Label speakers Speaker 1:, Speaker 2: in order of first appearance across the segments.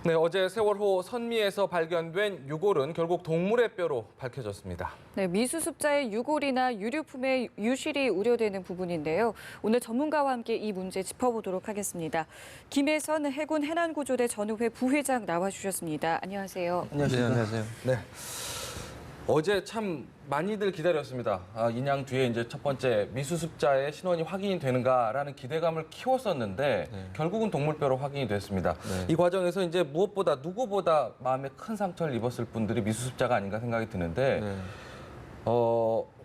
Speaker 1: 네, 어제 세월호 선미에서 발견된 유골은 결국 동물의 뼈로 밝혀졌습니다.
Speaker 2: 네, 미수습자의 유골이나 유류품의 유실이 우려되는 부분인데요. 오늘 전문가와 함께 이 문제 짚어보도록 하겠습니다. 김혜선 해군 해난구조대 전우회 부회장 나와주셨습니다. 안녕하세요.
Speaker 1: 안녕하십니까.
Speaker 3: 네, 안녕하세요.
Speaker 1: 네. 어제 참 많이들 기다렸습니다. 인양 뒤에 이제 첫 번째 미수습자의 신원이 확인이 되는가라는 기대감을 키웠었는데 결국은 동물뼈로 확인이 됐습니다. 이 과정에서 이제 무엇보다 누구보다 마음에 큰 상처를 입었을 분들이 미수습자가 아닌가 생각이 드는데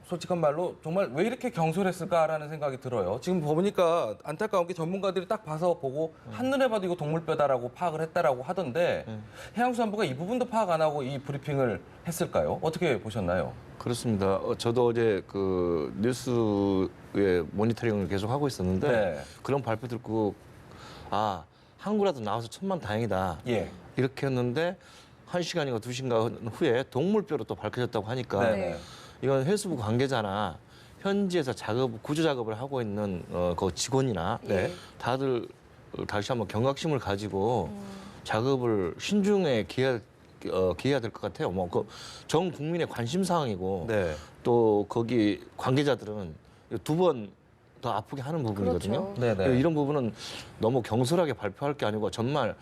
Speaker 1: 솔직한 말로 정말 왜 이렇게 경솔했을까라는 생각이 들어요. 지금 보니까 안타까운 게 전문가들이 딱 봐서 보고 한눈에 봐도 이거 동물뼈다라고 파악을 했다라고 하던데 해양수산부가 이 부분도 파악 안 하고 이 브리핑을 했을까요? 어떻게 보셨나요?
Speaker 3: 그렇습니다. 저도 어제 그 뉴스의 모니터링을 계속 하고 있었는데
Speaker 1: 네.
Speaker 3: 그런 발표 듣고 한 구라도 나와서 천만 다행이다.
Speaker 1: 예.
Speaker 3: 이렇게 했는데 1시간인가 2시간 후에 동물뼈로 또 밝혀졌다고 하니까
Speaker 1: 네.
Speaker 3: 이건 해수부 관계자나 현지에서 구조 작업을 하고 있는 그 직원이나
Speaker 2: 네.
Speaker 3: 다들 다시 한번 경각심을 가지고 작업을 신중에 기해야 될 것 같아요. 뭐 그 전 국민의 관심 사항이고
Speaker 1: 네.
Speaker 3: 또 거기 관계자들은 2번 더 아프게 하는 부분이거든요.
Speaker 2: 그렇죠.
Speaker 1: 네네.
Speaker 3: 이런 부분은 너무 경솔하게 발표할 게 아니고 정말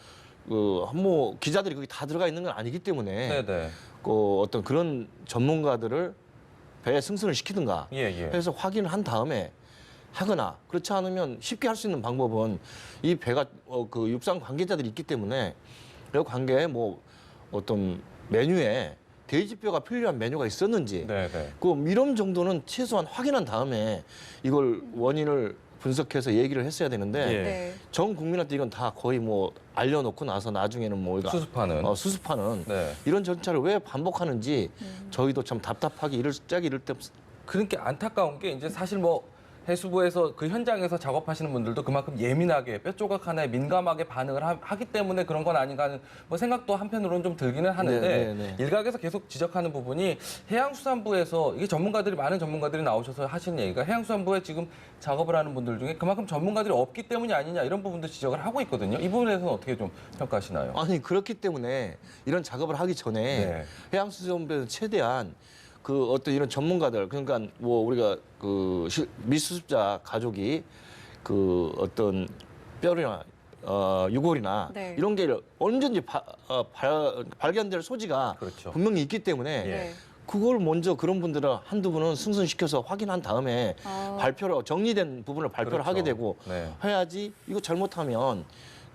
Speaker 3: 뭐 기자들이 거기 다 들어가 있는 건 아니기 때문에
Speaker 1: 네네.
Speaker 3: 그 어떤 그런 전문가들을 배에 승선을 시키든가
Speaker 1: 예.
Speaker 3: 해서 확인을 한 다음에 하거나 그렇지 않으면 쉽게 할 수 있는 방법은 이 배가 그 육상 관계자들이 있기 때문에 그 관계에 뭐 어떤 메뉴에 돼지뼈가 필요한 메뉴가 있었는지
Speaker 1: 네네.
Speaker 3: 그 이런 정도는 최소한 확인한 다음에 이걸 원인을 분석해서 얘기를 했어야 되는데
Speaker 1: 예.
Speaker 2: 네.
Speaker 3: 전 국민한테 이건 다 거의 뭐 알려놓고 나서 나중에는 뭐 이거 수습하는
Speaker 1: 네.
Speaker 3: 이런 절차를 왜 반복하는지 저희도 참 답답하게 이럴 때
Speaker 1: 그러니까 안타까운 게 이제 사실 뭐 해수부에서 그 현장에서 작업하시는 분들도 그만큼 예민하게 뼈 조각 하나에 민감하게 반응을 하기 때문에 그런 건 아닌가 하는 뭐 생각도 한편으로는 좀 들기는 하는데
Speaker 3: 네.
Speaker 1: 일각에서 계속 지적하는 부분이 해양수산부에서 이게 많은 전문가들이 나오셔서 하시는 얘기가 해양수산부에 지금 작업을 하는 분들 중에 그만큼 전문가들이 없기 때문이 아니냐 이런 부분도 지적을 하고 있거든요. 이 부분에 대해서는 어떻게 좀 평가하시나요?
Speaker 3: 아니 그렇기 때문에 이런 작업을 하기 전에
Speaker 1: 네.
Speaker 3: 해양수산부에서 최대한 그 어떤 이런 전문가들 그러니까 뭐 우리가 그 미수습자 가족이 그 어떤 뼈나 유골이나
Speaker 2: 네.
Speaker 3: 이런 게 언제든지 발견될 소지가
Speaker 1: 그렇죠.
Speaker 3: 분명히 있기 때문에
Speaker 2: 네.
Speaker 3: 그걸 먼저 그런 분들을 한두 분은 승선시켜서 확인한 다음에 발표를 정리된 부분을 발표를
Speaker 1: 그렇죠.
Speaker 3: 하게 되고
Speaker 1: 네.
Speaker 3: 해야지 이거 잘못하면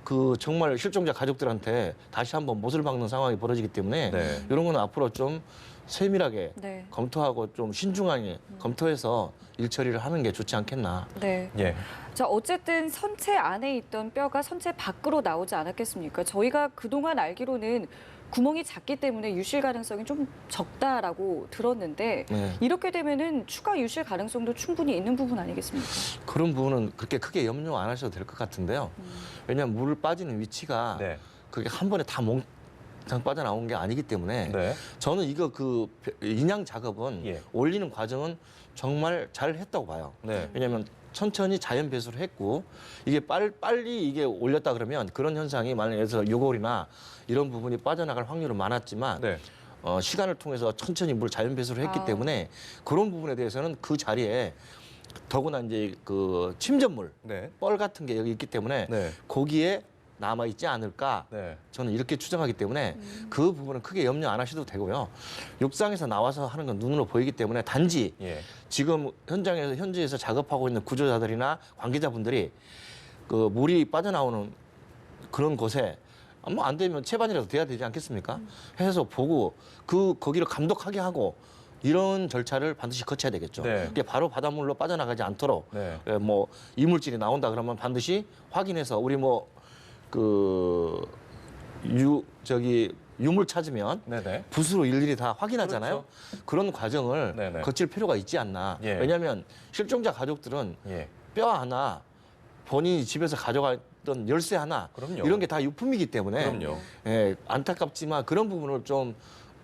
Speaker 3: 그 정말 실종자 가족들한테 다시 한번 못을 박는 상황이 벌어지기 때문에
Speaker 1: 네.
Speaker 3: 이런 건 앞으로 좀 세밀하게
Speaker 2: 네.
Speaker 3: 검토하고 좀 신중하게 검토해서 일 처리를 하는 게 좋지 않겠나.
Speaker 2: 네.
Speaker 1: 예.
Speaker 2: 자, 어쨌든 선체 안에 있던 뼈가 선체 밖으로 나오지 않았겠습니까? 저희가 그동안 알기로는 구멍이 작기 때문에 유실 가능성이 좀 적다라고 들었는데
Speaker 3: 네.
Speaker 2: 이렇게 되면은 추가 유실 가능성도 충분히 있는 부분 아니겠습니까?
Speaker 3: 그런 부분은 그렇게 크게 염려 안 하셔도 될 것 같은데요. 왜냐하면 물을 빠지는 위치가
Speaker 1: 네.
Speaker 3: 그게 한 번에 다 몽땅 빠져나온 게 아니기 때문에
Speaker 1: 네.
Speaker 3: 저는 이거 그 인양 작업은
Speaker 1: 예.
Speaker 3: 올리는 과정은 정말 잘 했다고 봐요.
Speaker 1: 네.
Speaker 3: 왜냐하면 천천히 자연 배수를 했고 이게 빨리 이게 올렸다 그러면 그런 현상이 만약에서 유골이나 이런 부분이 빠져나갈 확률은 많았지만
Speaker 1: 네.
Speaker 3: 시간을 통해서 천천히 물 자연 배수를 했기 때문에 그런 부분에 대해서는 그 자리에 더구나 이제 그 침전물
Speaker 1: 네.
Speaker 3: 뻘 같은 게 여기 있기 때문에
Speaker 1: 네.
Speaker 3: 거기에 남아 있지 않을까
Speaker 1: 네.
Speaker 3: 저는 이렇게 추정하기 때문에 그 부분은 크게 염려 안 하셔도 되고요. 육상에서 나와서 하는 건 눈으로 보이기 때문에 단지
Speaker 1: 예.
Speaker 3: 지금 현지에서 작업하고 있는 구조자들이나 관계자분들이 그 물이 빠져나오는 그런 곳에 뭐 안 되면 채반이라도 돼야 되지 않겠습니까? 해서 보고 거기를 감독하게 하고 이런 절차를 반드시 거쳐야 되겠죠.
Speaker 1: 네.
Speaker 3: 이게 바로 바닷물로 빠져나가지 않도록
Speaker 1: 네.
Speaker 3: 뭐 이물질이 나온다 그러면 반드시 확인해서 우리 뭐 유물 찾으면
Speaker 1: 네네.
Speaker 3: 붓으로 일일이 다 확인하잖아요.
Speaker 1: 그렇죠.
Speaker 3: 그런 과정을
Speaker 1: 네네.
Speaker 3: 거칠 필요가 있지 않나.
Speaker 1: 예.
Speaker 3: 왜냐하면 실종자 가족들은
Speaker 1: 예.
Speaker 3: 뼈 하나, 본인이 집에서 가져갔던 열쇠 하나
Speaker 1: 그럼요.
Speaker 3: 이런 게 다 유품이기 때문에
Speaker 1: 그럼요.
Speaker 3: 안타깝지만 그런 부분을 좀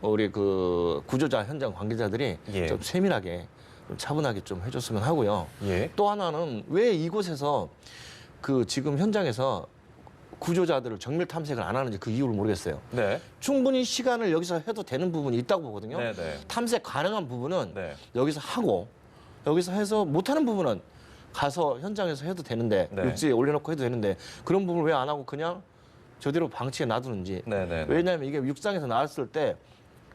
Speaker 3: 우리 그 구조자 현장 관계자들이
Speaker 1: 예.
Speaker 3: 좀 세밀하게 좀 차분하게 좀 해줬으면 하고요.
Speaker 1: 예.
Speaker 3: 또 하나는 왜 이곳에서 그 지금 현장에서 구조자들을 정밀 탐색을 안 하는지 그 이유를 모르겠어요.
Speaker 1: 네.
Speaker 3: 충분히 시간을 여기서 해도 되는 부분이 있다고 보거든요.
Speaker 1: 네, 네.
Speaker 3: 탐색 가능한 부분은
Speaker 1: 네.
Speaker 3: 여기서 하고 여기서 해서 못하는 부분은 가서 현장에서 해도 되는데
Speaker 1: 네.
Speaker 3: 육지에 올려놓고 해도 되는데 그런 부분을 왜 안 하고 그냥 저대로 방치해 놔두는지.
Speaker 1: 네, 네.
Speaker 3: 왜냐하면 이게 육상에서 나왔을 때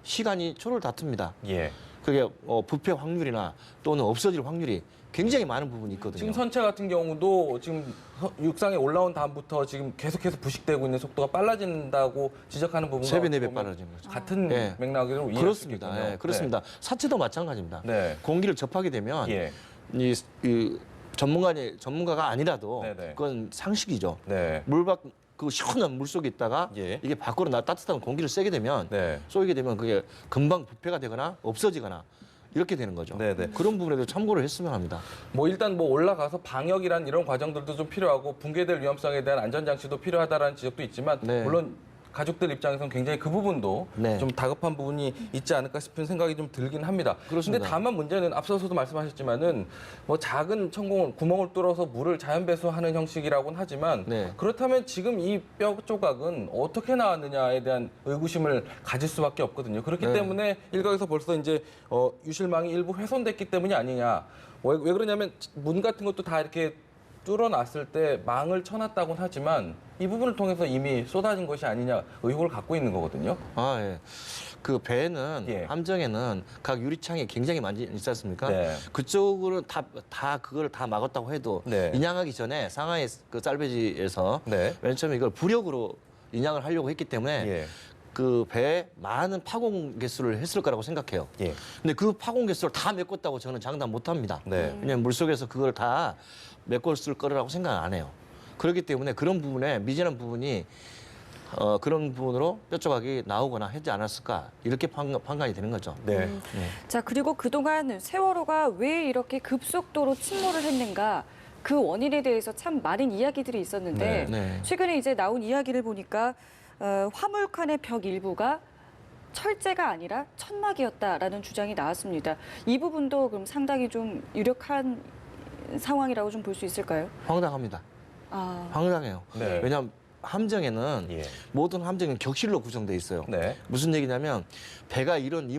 Speaker 3: 시간이 초를 다툽니다.
Speaker 1: 예.
Speaker 3: 그게 부패 확률이나 또는 없어질 확률이 굉장히 많은 부분이 있거든요.
Speaker 1: 지금 선체 같은 경우도 지금 육상에 올라온 다음부터 지금 계속해서 부식되고 있는 속도가 빨라진다고 지적하는 부분과
Speaker 3: 3배, 4배
Speaker 1: 보면
Speaker 3: 빨라지는 거죠.
Speaker 1: 같은
Speaker 3: 예.
Speaker 1: 맥락으로 이해할 수
Speaker 3: 그렇습니다.
Speaker 1: 있겠군요.
Speaker 3: 예, 그렇습니다. 사체도 마찬가지입니다.
Speaker 1: 네.
Speaker 3: 공기를 접하게 되면
Speaker 1: 예.
Speaker 3: 이 전문가가 아니라도
Speaker 1: 네네.
Speaker 3: 그건 상식이죠.
Speaker 1: 네.
Speaker 3: 물밖 그 시원한 물 속에 있다가
Speaker 1: 예.
Speaker 3: 이게 밖으로 따뜻한 공기를 쐬게 되면
Speaker 1: 네.
Speaker 3: 쏘이게 되면 그게 금방 부패가 되거나 없어지거나 이렇게 되는 거죠.
Speaker 1: 네네.
Speaker 3: 그런 부분에도 참고를 했으면 합니다.
Speaker 1: 뭐 일단 뭐 올라가서 방역이란 이런 과정들도 좀 필요하고 붕괴될 위험성에 대한 안전장치도 필요하다라는 지적도 있지만
Speaker 3: 네.
Speaker 1: 물론 가족들 입장에서는 굉장히 그 부분도
Speaker 3: 네.
Speaker 1: 좀 다급한 부분이 있지 않을까 싶은 생각이 좀 들긴 합니다.
Speaker 3: 그렇습니다.
Speaker 1: 근데 다만 문제는 앞서서도 말씀하셨지만은 뭐 작은 구멍을 뚫어서 물을 자연 배수하는 형식이라고는 하지만
Speaker 3: 네.
Speaker 1: 그렇다면 지금 이 뼈 조각은 어떻게 나왔느냐에 대한 의구심을 가질 수밖에 없거든요. 그렇기
Speaker 3: 네.
Speaker 1: 때문에 일각에서 벌써 이제 유실망이 일부 훼손됐기 때문이 아니냐. 왜 그러냐면 문 같은 것도 다 이렇게 뚫어놨을 때 망을 쳐놨다고는 하지만 이 부분을 통해서 이미 쏟아진 것이 아니냐 의혹을 갖고 있는 거거든요.
Speaker 3: 아, 예. 그 배는
Speaker 1: 예.
Speaker 3: 함정에는 각 유리창이 굉장히 많이 있지 않습니까?
Speaker 1: 네.
Speaker 3: 그쪽으로 다 그걸 다 막았다고 해도
Speaker 1: 네.
Speaker 3: 인양하기 전에 상하이 그 쌀배지에서
Speaker 1: 네.
Speaker 3: 맨 처음에 이걸 부력으로 인양을 하려고 했기 때문에
Speaker 1: 예.
Speaker 3: 그 배에 많은 파공 개수를 했을 거라고 생각해요.
Speaker 1: 예.
Speaker 3: 근데 그 파공 개수를 다 메꿨다고 저는 장담 못 합니다.
Speaker 1: 네.
Speaker 3: 왜냐하면 물속에서 그걸 다 메꿨을 거라고 생각 안 해요. 그렇기 때문에 그런 부분에 미진한 부분이 그런 부분으로 뼈 조각이 나오거나 하지 않았을까 이렇게 판단이 되는 거죠.
Speaker 1: 네.
Speaker 3: 네.
Speaker 2: 자, 그리고 그동안 세월호가 왜 이렇게 급속도로 침몰을 했는가 그 원인에 대해서 참 많은 이야기들이 있었는데
Speaker 3: 네, 네.
Speaker 2: 최근에 이제 나온 이야기를 보니까 화물칸의 벽 일부가 철제가 아니라 천막이었다라는 주장이 나왔습니다. 이 부분도 그럼 상당히 좀 유력한 상황이라고 좀 볼 수 있을까요?
Speaker 3: 황당합니다.
Speaker 2: 아,
Speaker 3: 황당해요.
Speaker 1: 네.
Speaker 3: 왜냐하면 함정에는
Speaker 1: 예.
Speaker 3: 모든 함정은 격실로 구성돼 있어요.
Speaker 1: 네.
Speaker 3: 무슨 얘기냐면 배가 이런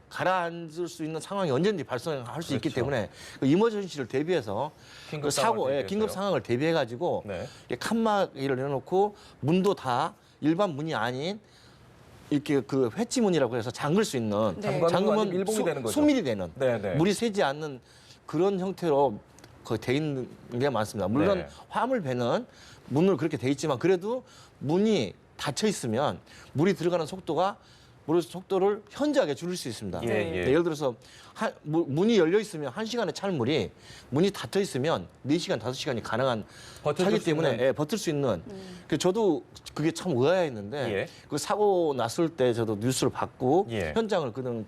Speaker 3: 가라앉을 수 있는 상황이 언제든지 발생할 수 있기
Speaker 1: 그렇죠.
Speaker 3: 때문에 그 이머전시를 대비해서
Speaker 1: 긴급
Speaker 3: 그
Speaker 1: 상황을
Speaker 3: 사고,
Speaker 1: 대비해서요.
Speaker 3: 긴급 상황을 대비해 가지고
Speaker 1: 네.
Speaker 3: 칸막이를 내놓고 문도 다 일반 문이 아닌 이렇게 그 회치문이라고 해서 잠글 수 있는
Speaker 2: 네.
Speaker 1: 잠그면 완전 밀봉이 되는 거죠.
Speaker 3: 수밀이 되는
Speaker 1: 네, 네.
Speaker 3: 물이 새지 않는 그런 형태로 거의 돼 있는 게 많습니다. 물론
Speaker 1: 네.
Speaker 3: 화물 배는 문을 그렇게 돼 있지만 그래도 문이 닫혀 있으면 물이 들어가는 물의 속도를 현저하게 줄일 수 있습니다.
Speaker 1: 예, 예.
Speaker 3: 예를 들어서 문이 열려 있으면 1시간에 찬 물이 문이 닫혀 있으면 4시간, 5시간이 가능한
Speaker 1: 버텨줄
Speaker 3: 차기
Speaker 1: 수
Speaker 3: 때문에
Speaker 1: 있는.
Speaker 3: 예, 버틸 수 있는. 그래서 저도 그게 참 의아했는데
Speaker 1: 예.
Speaker 3: 그 사고 났을 때 저도 뉴스를 받고
Speaker 1: 예.
Speaker 3: 현장을 그냥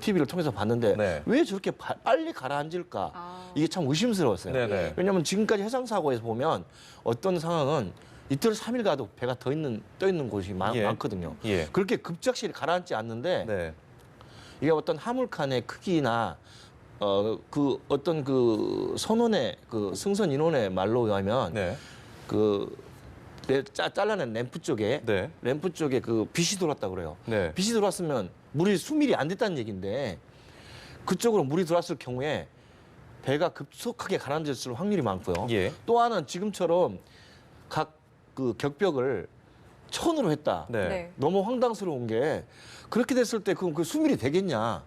Speaker 3: TV를 통해서 봤는데
Speaker 1: 네.
Speaker 3: 왜 저렇게 빨리 가라앉을까?
Speaker 2: 아.
Speaker 3: 이게 참 의심스러웠어요.
Speaker 1: 네네.
Speaker 3: 왜냐하면 지금까지 해상 사고에서 보면 어떤 상황은 이틀 3일 가도 배가 떠 있는 곳이
Speaker 1: 예.
Speaker 3: 많거든요.
Speaker 1: 예.
Speaker 3: 그렇게 급작스레 가라앉지 않는데
Speaker 1: 네.
Speaker 3: 이게 어떤 화물칸의 크기나 그 어떤 그 선원의 그 승선 인원의 말로 의하면
Speaker 1: 네.
Speaker 3: 잘라낸 램프 쪽에
Speaker 1: 네.
Speaker 3: 그 빛이 들어왔다 그래요.
Speaker 1: 네.
Speaker 3: 빛이 들어왔으면 물이 수밀이 안 됐다는 얘기인데 그쪽으로 물이 들어왔을 경우에 배가 급속하게 가라앉을 확률이 많고요.
Speaker 1: 예.
Speaker 3: 또 하나는 지금처럼 각 그 격벽을 천으로 했다.
Speaker 1: 네.
Speaker 2: 네.
Speaker 3: 너무 황당스러운 게 그렇게 됐을 때 그 수밀이 되겠냐?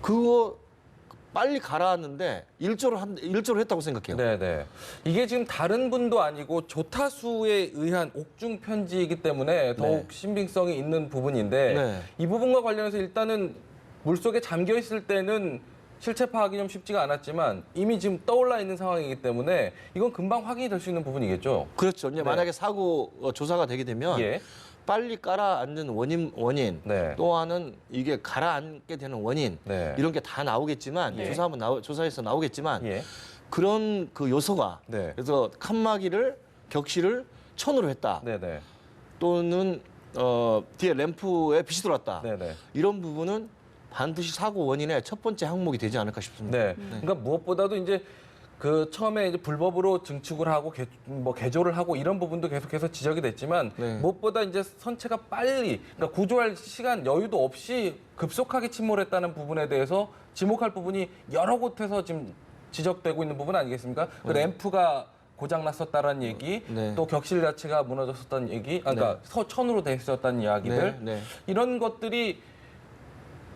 Speaker 3: 그거 빨리 가라앉는데 일조를 했다고 생각해요.
Speaker 1: 네, 네. 이게 지금 다른 분도 아니고 조타수에 의한 옥중 편지이기 때문에 더욱 신빙성이 있는 부분인데
Speaker 3: 네.
Speaker 1: 이 부분과 관련해서 일단은 물속에 잠겨 있을 때는 실체 파악이 좀 쉽지가 않았지만 이미 지금 떠올라 있는 상황이기 때문에 이건 금방 확인이 될 수 있는 부분이겠죠.
Speaker 3: 그렇죠. 이제
Speaker 1: 네.
Speaker 3: 만약에 사고 조사가 되게 되면
Speaker 1: 예.
Speaker 3: 빨리 가라앉는 원인
Speaker 1: 네.
Speaker 3: 또 하나는 이게 가라앉게 되는 원인
Speaker 1: 네.
Speaker 3: 이런 게 다 나오겠지만
Speaker 1: 예.
Speaker 3: 조사해서 나오겠지만
Speaker 1: 예.
Speaker 3: 그런 그 요소가
Speaker 1: 네.
Speaker 3: 그래서 칸막이를 천으로 했다
Speaker 1: 네, 네.
Speaker 3: 또는 뒤에 램프에 빛이 들어왔다
Speaker 1: 네, 네.
Speaker 3: 이런 부분은 반드시 사고 원인의 첫 번째 항목이 되지 않을까 싶습니다.
Speaker 1: 네. 그러니까 무엇보다도 이제 그 처음에 이제 불법으로 증축을 하고 개조를 하고 이런 부분도 계속해서 지적이 됐지만
Speaker 3: 네.
Speaker 1: 무엇보다 이제 선체가 빨리 그러니까 구조할 시간 여유도 없이 급속하게 침몰했다는 부분에 대해서 지목할 부분이 여러 곳에서 지금 지적되고 있는 부분 아니겠습니까? 그 램프가 고장 났었다라는 얘기,
Speaker 3: 네.
Speaker 1: 또 격실 자체가 무너졌었다는 얘기, 그러니까 천으로 돼 있었다는 이야기들
Speaker 3: 네, 네.
Speaker 1: 이런 것들이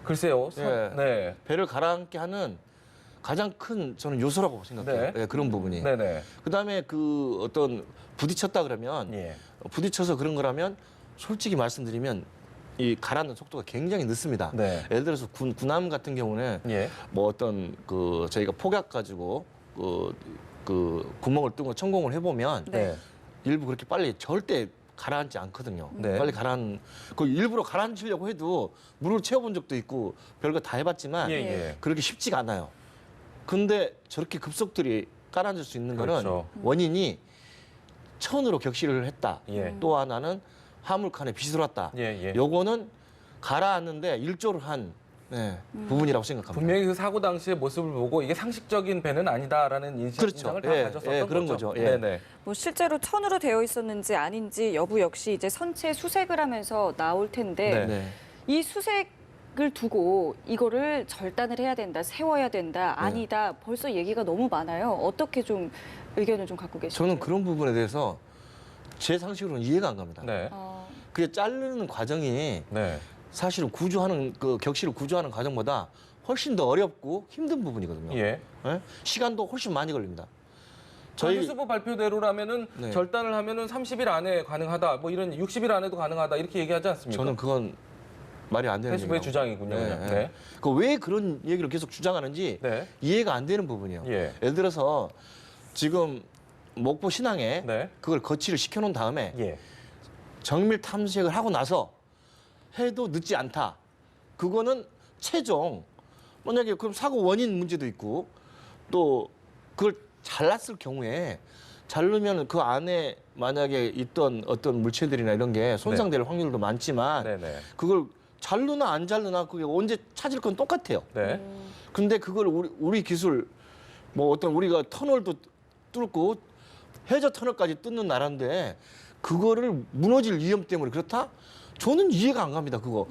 Speaker 1: 글쎄요,
Speaker 3: 예.
Speaker 1: 네,
Speaker 3: 배를 가라앉게 하는 가장 큰 저는 요소라고 생각해요.
Speaker 1: 네.
Speaker 3: 예, 그런 부분이.
Speaker 1: 네네,
Speaker 3: 그다음에 그 어떤 부딪혔다 그러면
Speaker 1: 예,
Speaker 3: 부딪혀서 그런 거라면 솔직히 말씀드리면 이 가라앉는 속도가 굉장히 늦습니다.
Speaker 1: 네.
Speaker 3: 예를 들어서 군함 같은 경우는
Speaker 1: 예,
Speaker 3: 뭐 어떤 그 저희가 폭약 가지고 그 구멍을 뚫고 천공을 해보면
Speaker 2: 네.
Speaker 3: 일부 그렇게 빨리 절대 가라앉지 않거든요.
Speaker 1: 네.
Speaker 3: 빨리 그 일부러 가라앉히려고 해도 물을 채워본 적도 있고 별거 다 해봤지만
Speaker 1: 예, 예.
Speaker 3: 그렇게 쉽지가 않아요. 근데 저렇게 급속들이 깔아앉을 수 있는 거는
Speaker 1: 그렇죠.
Speaker 3: 원인이 천으로 격실을 했다.
Speaker 1: 예.
Speaker 3: 또 하나는 화물칸에 빛이 들어왔다.
Speaker 1: 예, 예.
Speaker 3: 요거는 가라앉는데 일조를 한 부분이라고 생각합니다.
Speaker 1: 분명히 그 사고 당시의 모습을 보고 이게 상식적인 배는 아니다라는
Speaker 3: 그렇죠.
Speaker 1: 인상을 다
Speaker 3: 예,
Speaker 1: 가졌었던
Speaker 3: 예, 그런 거죠. 예.
Speaker 1: 네네.
Speaker 2: 뭐 실제로 천으로 되어 있었는지 아닌지 여부 역시 이제 선체 수색을 하면서 나올 텐데
Speaker 1: 네.
Speaker 3: 네.
Speaker 2: 이 수색을 두고 이거를 절단을 해야 된다, 세워야 된다, 아니다. 벌써 얘기가 너무 많아요. 어떻게 좀 의견을 좀 갖고 계시죠?
Speaker 3: 저는 그런 부분에 대해서 제 상식으로는 이해가 안 갑니다.
Speaker 1: 네.
Speaker 3: 그게 자르는 과정이
Speaker 1: 네.
Speaker 3: 사실은 구조하는 그 격실을 구조하는 과정보다 훨씬 더 어렵고 힘든 부분이거든요.
Speaker 1: 예.
Speaker 3: 예? 시간도 훨씬 많이 걸립니다.
Speaker 1: 저희 수부 발표대로라면은
Speaker 3: 네.
Speaker 1: 절단을 하면은 30일 안에 가능하다. 뭐 이런 60일 안에도 가능하다. 이렇게 얘기하지 않습니까?
Speaker 3: 저는 그건 말이 안 되는
Speaker 1: 해수부의
Speaker 3: 얘기라고.
Speaker 1: 주장이군요. 그냥. 네.
Speaker 3: 왜 그런 얘기를 계속 주장하는지
Speaker 1: 네.
Speaker 3: 이해가 안 되는 부분이에요.
Speaker 1: 예.
Speaker 3: 예를 들어서 지금 목포 신항에
Speaker 1: 네.
Speaker 3: 그걸 거치를 시켜놓은 다음에
Speaker 1: 예.
Speaker 3: 정밀 탐색을 하고 나서 해도 늦지 않다. 그거는 최종 만약에 그럼 사고 원인 문제도 있고 또 그걸 잘랐을 경우에 자르면 그 안에 만약에 있던 어떤 물체들이나 이런 게 손상될 확률도 많지만
Speaker 1: 네네.
Speaker 3: 그걸 자르나 안 자르나 그게 언제 찾을 건 똑같아요.
Speaker 1: 네.
Speaker 3: 근데 그걸 우리 기술 뭐 어떤 우리가 터널도 뚫고 해저 터널까지 뚫는 나라인데 그거를 무너질 위험 때문에 그렇다? 저는 이해가 안 갑니다. 그거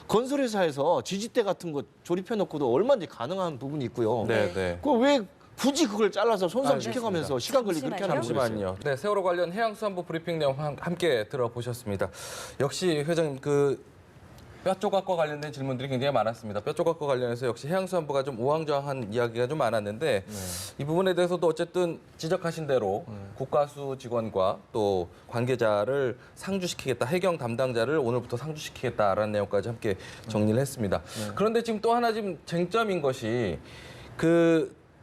Speaker 3: 건설회사에서 지지대 같은 거 조립해 놓고도 얼마든지 가능한 부분이 있고요.
Speaker 1: 네. 네.
Speaker 3: 그 왜 굳이 그걸 잘라서 손상시켜가면서
Speaker 1: 알겠습니다.
Speaker 3: 시간 걸리 그렇게 하는 모르겠어요.
Speaker 1: 잠시만요. 네, 세월호 관련 해양수산부 브리핑 내용 함께 들어보셨습니다. 역시 회장님 뼈 조각과 관련된 질문들이 굉장히 많았습니다. 뼈 조각과 관련해서 역시 해양수산부가 좀 우왕좌왕한 이야기가 좀 많았는데 이 부분에 대해서도 어쨌든 지적하신 대로 국가수 직원과 또 관계자를 상주시키겠다, 해경 담당자를 오늘부터 상주시키겠다라는 내용까지 함께 정리를 했습니다. 그런데 지금 또 하나 지금 쟁점인 것이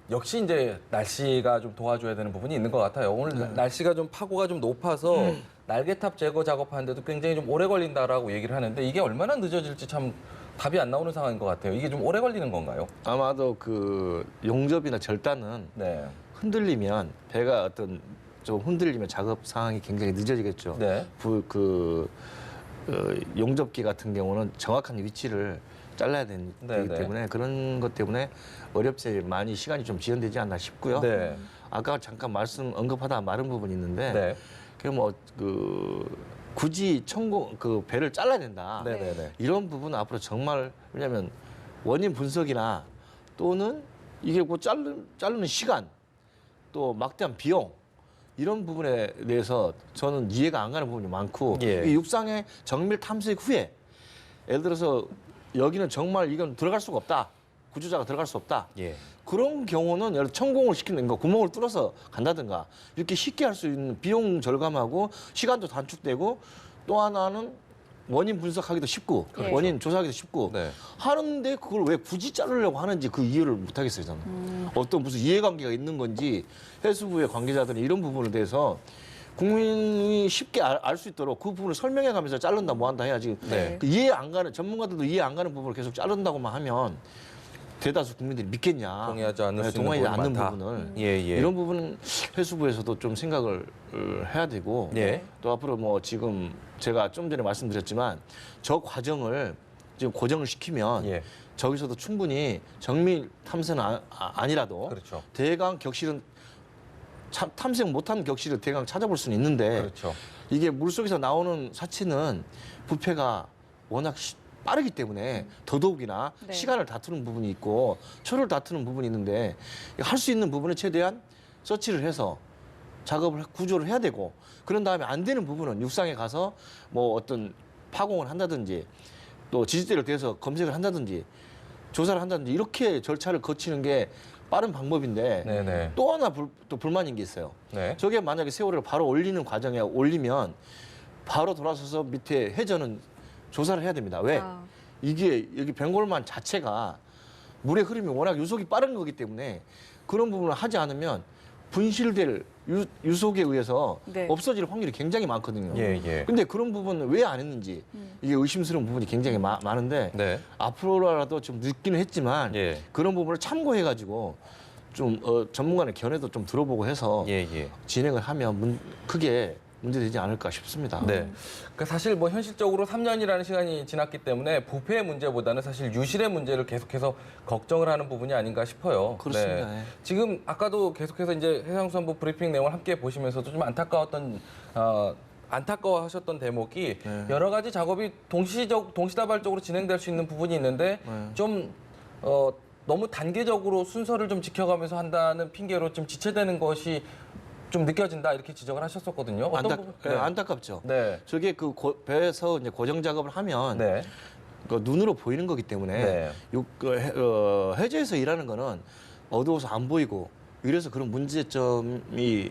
Speaker 1: 역시 이제 날씨가 좀 도와줘야 되는 부분이 있는 것 같아요. 오늘 날씨가 좀 파고가 좀 높아서 날개탑 제거 작업하는데도 굉장히 좀 오래 걸린다라고 얘기를 하는데 이게 얼마나 늦어질지 참 답이 안 나오는 상황인 것 같아요. 이게 좀 오래 걸리는 건가요?
Speaker 3: 아마도 그 용접이나 절단은
Speaker 1: 네.
Speaker 3: 흔들리면 배가 어떤 좀 흔들리면 작업 상황이 굉장히 늦어지겠죠.
Speaker 1: 네.
Speaker 3: 용접기 같은 경우는 정확한 위치를 잘라야 되기
Speaker 1: 네, 네.
Speaker 3: 때문에 그런 것 때문에 어렵지 많이 시간이 좀 지연되지 않나 싶고요.
Speaker 1: 네.
Speaker 3: 아까 잠깐 언급하다 마른 부분이 있는데
Speaker 1: 네.
Speaker 3: 굳이 배를 잘라야 된다.
Speaker 1: 네네네.
Speaker 3: 이런 부분은 앞으로 정말 왜냐하면 원인 분석이나 또는 이게 뭐 자르는 시간 또 막대한 비용 이런 부분에 대해서 저는 이해가 안 가는 부분이 많고
Speaker 1: 예.
Speaker 3: 이 육상의 정밀 탐색 후에 예를 들어서 여기는 정말 이건 들어갈 수가 없다. 구조자가 들어갈 수 없다.
Speaker 1: 예.
Speaker 3: 그런 경우는 예를 들어 천공을 시키는 거 구멍을 뚫어서 간다든가 이렇게 쉽게 할 수 있는 비용 절감하고 시간도 단축되고 또 하나는 원인 분석하기도 쉽고
Speaker 2: 예.
Speaker 3: 원인 조사하기도 쉽고
Speaker 1: 네.
Speaker 3: 하는데 그걸 왜 굳이 자르려고 하는지 그 이해를 못 하겠어요 저는. 어떤 무슨 이해관계가 있는 건지 해수부의 관계자들이 이런 부분에 대해서 국민이 쉽게 알 수 있도록 그 부분을 설명해가면서 자른다 뭐 한다 해야지.
Speaker 1: 네.
Speaker 3: 그 이해 안 가는 전문가들도 이해 안 가는 부분을 계속 자른다고만 하면 대다수 국민들이 믿겠냐.
Speaker 1: 동의하지 않을 수 있는
Speaker 3: 동의하지
Speaker 1: 부분이
Speaker 3: 않는
Speaker 1: 많다.
Speaker 3: 부분을
Speaker 1: 예, 예.
Speaker 3: 이런 부분은 해수부에서도 좀 생각을 해야 되고
Speaker 1: 예.
Speaker 3: 또 앞으로 뭐 지금 제가 좀 전에 말씀드렸지만 저 과정을 지금 고정을 시키면
Speaker 1: 예.
Speaker 3: 저기서도 충분히 정밀 탐사는 아니라도
Speaker 1: 그렇죠.
Speaker 3: 대강 격실은 탐색 못한 격실을 대강 찾아볼 수는 있는데
Speaker 1: 그렇죠.
Speaker 3: 이게 물속에서 나오는 사치는 부패가 워낙 빠르기 때문에 더더욱이나
Speaker 2: 네.
Speaker 3: 시간을 다투는 부분이 있고 초를 다투는 부분이 있는데 할 수 있는 부분은 최대한 서치를 해서 작업을 구조를 해야 되고 그런 다음에 안 되는 부분은 육상에 가서 뭐 어떤 파공을 한다든지 또 지지대를 대서 검색을 한다든지 조사를 한다든지 이렇게 절차를 거치는 게 빠른 방법인데
Speaker 1: 네네.
Speaker 3: 또 하나 또 불만인 게 있어요.
Speaker 1: 네.
Speaker 3: 저게 만약에 세월을 바로 올리는 과정에 올리면 바로 돌아서서 밑에 해저는 조사를 해야 됩니다. 왜?
Speaker 2: 아,
Speaker 3: 이게 여기 뱅골만 자체가 물의 흐름이 워낙 유속이 빠른 거기 때문에 그런 부분을 하지 않으면 분실될 유속에 의해서
Speaker 2: 네.
Speaker 3: 없어질 확률이 굉장히 많거든요.
Speaker 1: 예, 예.
Speaker 3: 근데 그런 부분은 왜 안 했는지 이게 의심스러운 부분이 굉장히 많은데
Speaker 1: 네.
Speaker 3: 앞으로라도 좀 늦기는 했지만
Speaker 1: 예.
Speaker 3: 그런 부분을 참고해가지고 좀 전문가의 견해도 좀 들어보고 해서
Speaker 1: 예, 예.
Speaker 3: 진행을 하면 크게 문제되지 않을까 싶습니다.
Speaker 1: 네. 그러니까 사실 뭐 현실적으로 3년이라는 시간이 지났기 때문에 부패의 문제보다는 사실 유실의 문제를 계속해서 걱정을 하는 부분이 아닌가 싶어요.
Speaker 3: 그렇습니다. 네.
Speaker 1: 지금 아까도 계속해서 이제 해상수산부 브리핑 내용을 함께 보시면서도 좀 안타까워하셨던 대목이
Speaker 3: 네.
Speaker 1: 여러 가지 작업이 동시다발적으로 진행될 수 있는 부분이 있는데
Speaker 3: 네.
Speaker 1: 좀 너무 단계적으로 순서를 좀 지켜가면서 한다는 핑계로 좀 지체되는 것이 좀 느껴진다 이렇게 지적을 하셨었거든요. 어떤 부분?
Speaker 3: 네, 안타깝죠.
Speaker 1: 네.
Speaker 3: 저게 배에서 이제 고정 작업을 하면
Speaker 1: 네.
Speaker 3: 그 눈으로 보이는 거기 때문에
Speaker 1: 네.
Speaker 3: 해저에서 일하는 거는 어두워서 안 보이고 이래서 그런 문제점이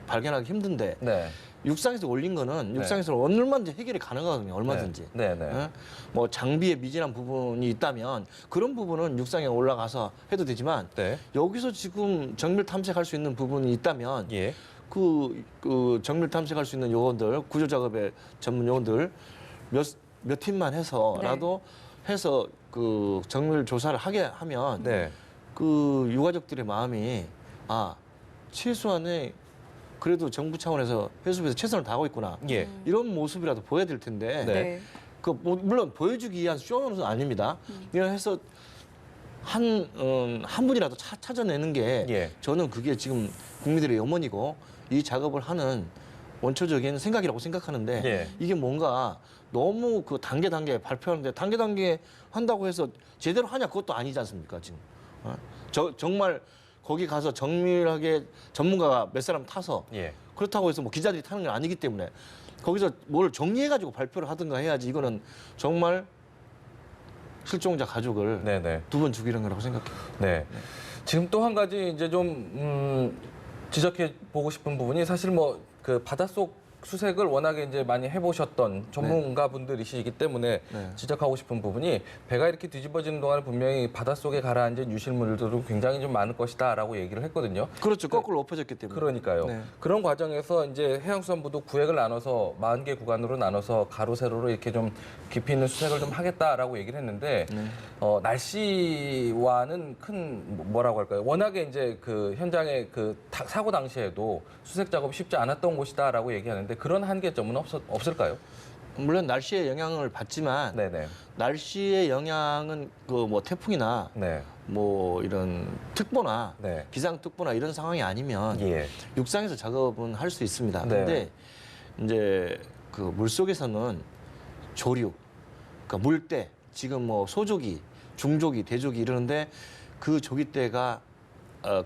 Speaker 3: 발견하기 힘든데
Speaker 1: 네.
Speaker 3: 육상에서 올린 거는
Speaker 1: 네.
Speaker 3: 육상에서 얼마든지 해결이 가능하거든요. 얼마든지.
Speaker 1: 네. 네.
Speaker 3: 예? 뭐 장비에 미진한 부분이 있다면 그런 부분은 육상에 올라가서 해도 되지만
Speaker 1: 네.
Speaker 3: 여기서 지금 정밀 탐색할 수 있는 부분이 있다면
Speaker 1: 예.
Speaker 3: 그 정밀 탐색할 수 있는 요원들 구조 작업의 전문 요원들 몇 팀만 해서라도 해서 그 정밀 조사를 하게 하면
Speaker 1: 네.
Speaker 3: 그 유가족들의 마음이 최소한의 그래도 정부 차원에서 해수부에서 최선을 다하고 있구나.
Speaker 1: 예.
Speaker 3: 이런 모습이라도 보여야 될 텐데
Speaker 1: 네.
Speaker 2: 네.
Speaker 3: 물론 보여주기 위한 쇼는 아닙니다. 이런 해서 한 분이라도 찾아내는 게
Speaker 1: 예.
Speaker 3: 저는 그게 지금 국민들의 염원이고 이 작업을 하는 원초적인 생각이라고 생각하는데
Speaker 1: 예.
Speaker 3: 이게 뭔가 너무 그 단계 발표하는데 단계 한다고 해서 제대로 하냐 그것도 아니지 않습니까 지금. 정말 거기 가서 정밀하게 전문가가 몇 사람 타서
Speaker 1: 예.
Speaker 3: 그렇다고 해서 뭐 기자들이 타는 건 아니기 때문에 거기서 뭘 정리해가지고 발표를 하든가 해야지 이거는 정말 실종자 가족을
Speaker 1: 네네.
Speaker 3: 두 번 죽이는 거라고 생각해요.
Speaker 1: 네. 지금 또 한 가지 이제 좀 지적해 보고 싶은 부분이 사실 뭐 그 바닷속 수색을 워낙에 이제 많이 해보셨던 전문가분들이시기 때문에
Speaker 3: 네.
Speaker 1: 지적하고 싶은 부분이 배가 이렇게 뒤집어지는 동안 분명히 바닷속에 가라앉은 유실물들도 굉장히 좀 많을 것이다라고 얘기를 했거든요.
Speaker 3: 그렇죠. 거꾸로 엎어졌기 때문에.
Speaker 1: 그러니까요.
Speaker 3: 네.
Speaker 1: 그런 과정에서 이제 해양수산부도 구획을 나눠서 40개 구간으로 나눠서 가로 세로로 이렇게 좀 깊이 있는 수색을 좀 하겠다라고 얘기를 했는데
Speaker 3: 네.
Speaker 1: 날씨와는 큰 뭐라고 할까요? 워낙에 이제 그 현장의 그 사고 당시에도 수색 작업이 쉽지 않았던 곳이다라고 얘기하는데 그런 한계점은 없을까요?
Speaker 3: 물론 날씨의 영향을 받지만
Speaker 1: 네네.
Speaker 3: 날씨의 영향은 그 뭐 태풍이나
Speaker 1: 네.
Speaker 3: 뭐 이런 특보나
Speaker 1: 네.
Speaker 3: 기상특보나 이런 상황이 아니면
Speaker 1: 예.
Speaker 3: 육상에서 작업은 할 수 있습니다.
Speaker 1: 네.
Speaker 3: 근데 이제 그 물속에서는 조류, 그러니까 물때 지금 뭐 소조기, 중조기, 대조기 이러는데 그 조기대가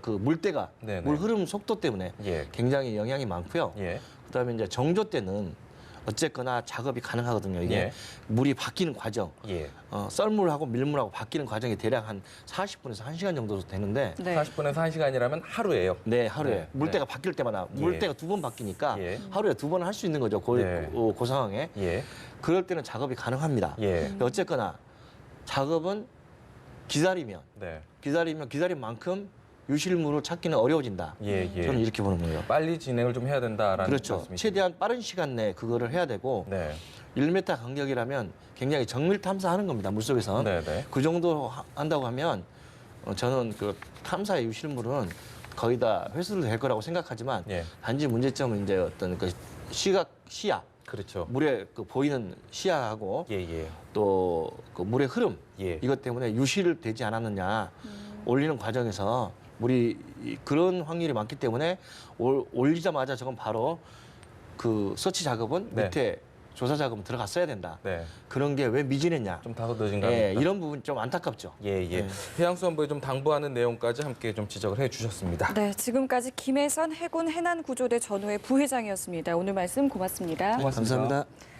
Speaker 3: 그 물때가
Speaker 1: 네네.
Speaker 3: 물 흐름 속도 때문에
Speaker 1: 예.
Speaker 3: 굉장히 영향이 많고요.
Speaker 1: 예.
Speaker 3: 그다음에 이제 정조 때는 어쨌거나 작업이 가능하거든요. 이게
Speaker 1: 예.
Speaker 3: 물이 바뀌는 과정,
Speaker 1: 예.
Speaker 3: 썰물하고 밀물하고 바뀌는 과정이 대략 한 40분에서 1시간 정도 되는데
Speaker 2: 네.
Speaker 1: 40분에서 1시간이라면 하루예요.
Speaker 3: 네, 하루에
Speaker 1: 네.
Speaker 3: 물때가 바뀔 때마다
Speaker 1: 예.
Speaker 3: 물때가 두 번 바뀌니까
Speaker 1: 예.
Speaker 3: 하루에 두 번 할 수 있는 거죠.
Speaker 1: 네.
Speaker 3: 그 상황에.
Speaker 1: 예.
Speaker 3: 그럴 때는 작업이 가능합니다.
Speaker 1: 예.
Speaker 3: 어쨌거나 작업은 기다리면
Speaker 1: 네.
Speaker 3: 기다린 만큼 유실물을 찾기는 어려워진다.
Speaker 1: 예. 예.
Speaker 3: 저는 이렇게 보는 거예요.
Speaker 1: 빨리 진행을 좀 해야 된다라는
Speaker 3: 그렇죠.
Speaker 1: 말씀이시죠?
Speaker 3: 최대한 빠른 시간 내에 그거를 해야 되고
Speaker 1: 네.
Speaker 3: 1m 간격이라면 굉장히 정밀 탐사하는 겁니다. 물속에서.
Speaker 1: 네, 네.
Speaker 3: 그 정도 한다고 하면 저는 그 탐사의 유실물은 거의 다 회수를 될 거라고 생각하지만
Speaker 1: 예.
Speaker 3: 단지 문제점은 이제 어떤 그 시야,
Speaker 1: 그렇죠.
Speaker 3: 물에 그 보이는 시야하고
Speaker 1: 예, 예.
Speaker 3: 또 그 물의 흐름
Speaker 1: 예.
Speaker 3: 이것 때문에 유실되지 않았느냐 올리는 과정에서 그런 확률이 많기 때문에 올리자마자 저건 바로 그 서치 작업은
Speaker 1: 네.
Speaker 3: 밑에 조사 작업은 들어갔어야 된다.
Speaker 1: 네.
Speaker 3: 그런 게 왜 미진했냐.
Speaker 1: 좀 다소 늦은 감입니다.
Speaker 3: 예, 이런 부분 좀 안타깝죠.
Speaker 1: 예, 예.
Speaker 3: 네.
Speaker 1: 해양수산부에 좀 당부하는 내용까지 함께 좀 지적을 해주셨습니다.
Speaker 2: 네, 지금까지 김혜선 해군 해난구조대 전후회 부회장이었습니다. 오늘 말씀 고맙습니다.
Speaker 1: 고맙습니다.
Speaker 3: 감사합니다.